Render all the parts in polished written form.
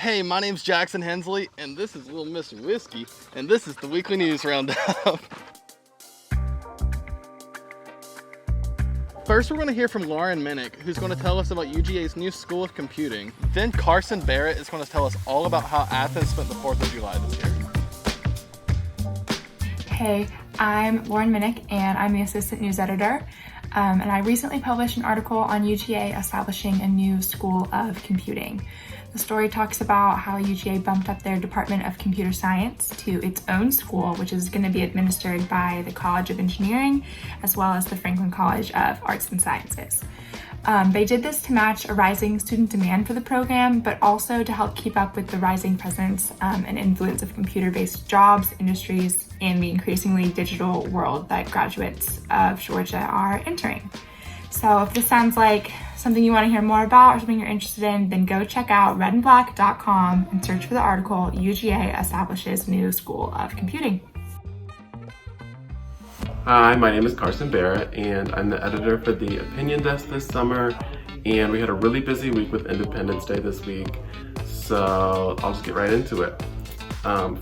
Hey, my name's Jackson Hensley, and this is Little Miss Whiskey, and this is the Weekly News Roundup. First, we're going to hear from Lauren Minnick, who's going to tell us about UGA's new School of Computing. Then Carson Barrett is going to tell us all about how Athen spent the 4th of July this year. Hey, I'm Lauren Minnick, and I'm the assistant news editor. And I recently published an article on UGA establishing a new School of Computing. The story talks about how UGA bumped up their Department of Computer Science to its own school, which is going to be administered by the College of Engineering, as well as the Franklin College of Arts and Sciences. They did this to match a rising student demand for the program, but also to help keep up with the rising presence and influence of computer-based jobs, industries, and the increasingly digital world that graduates of Georgia are entering. So if this sounds like something you want to hear more about or something you're interested in, then go check out redandblack.com and search for the article, UGA Establishes New School of Computing. Hi, my name is Carson Barrett, and I'm the editor for the Opinion Desk this summer, and we had a really busy week with Independence Day this week, so I'll just get right into it.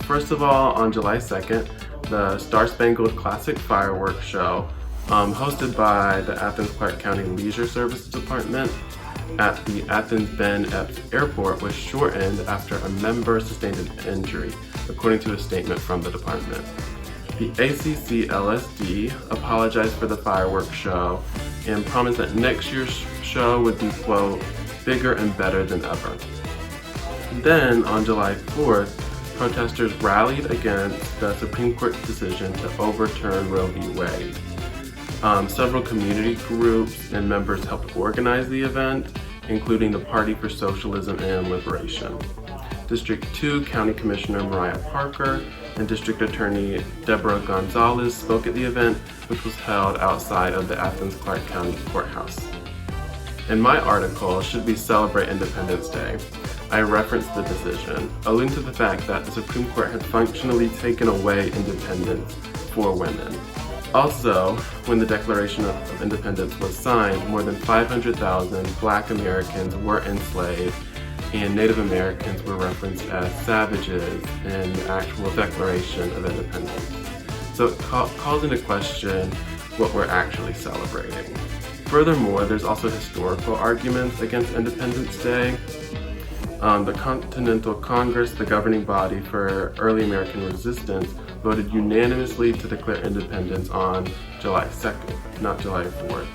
First of all, on July 2nd, the Star Spangled Classic Fireworks Show, hosted by the Athens-Clarke County Leisure Services Department at the Athens Ben Epps Airport, was shortened after a member sustained an injury, according to a statement from the department. The ACC-LSD apologized for the fireworks show and promised that next year's show would be, quote, bigger and better than ever. Then, on July 4th, protesters rallied against the Supreme Court's decision to overturn Roe v. Wade. Several community groups and members helped organize the event, including the Party for Socialism and Liberation. District 2 County Commissioner Mariah Parker and District Attorney Deborah Gonzalez spoke at the event, which was held outside of the Athens-Clarke County Courthouse. In my article, Should We Celebrate Independence Day?, I referenced the decision, alluding to the fact that the Supreme Court had functionally taken away independence for women. Also, when the Declaration of Independence was signed, more than 500,000 Black Americans were enslaved, and Native Americans were referenced as savages in the actual Declaration of Independence. So it calls into question what we're actually celebrating. Furthermore, there's also historical arguments against Independence Day. The Continental Congress, the governing body for early American resistance, voted unanimously to declare independence on July 2nd, not July 4th.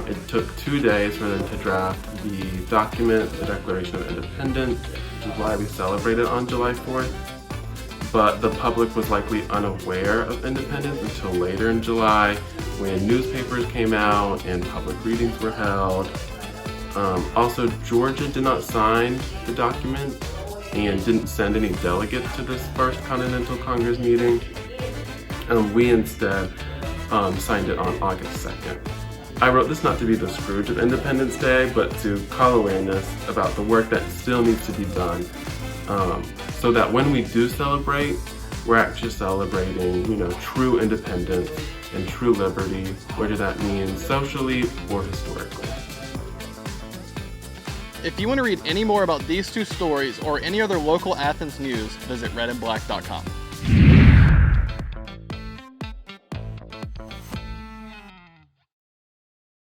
It took 2 days for them to draft the document, the Declaration of Independence, which is why we celebrate it on July 4th. But the public was likely unaware of independence until later in July, when newspapers came out and public readings were held. Also, Georgia did not sign the document and didn't send any delegates to this first Continental Congress meeting. We instead signed it on August 2nd. I wrote this not to be the Scrooge of Independence Day, but to call awareness about the work that still needs to be done, so that when we do celebrate, we're actually celebrating, true independence and true liberty, whether that means socially or historically. If you want to read any more about these two stories or any other local Athens news, visit redandblack.com.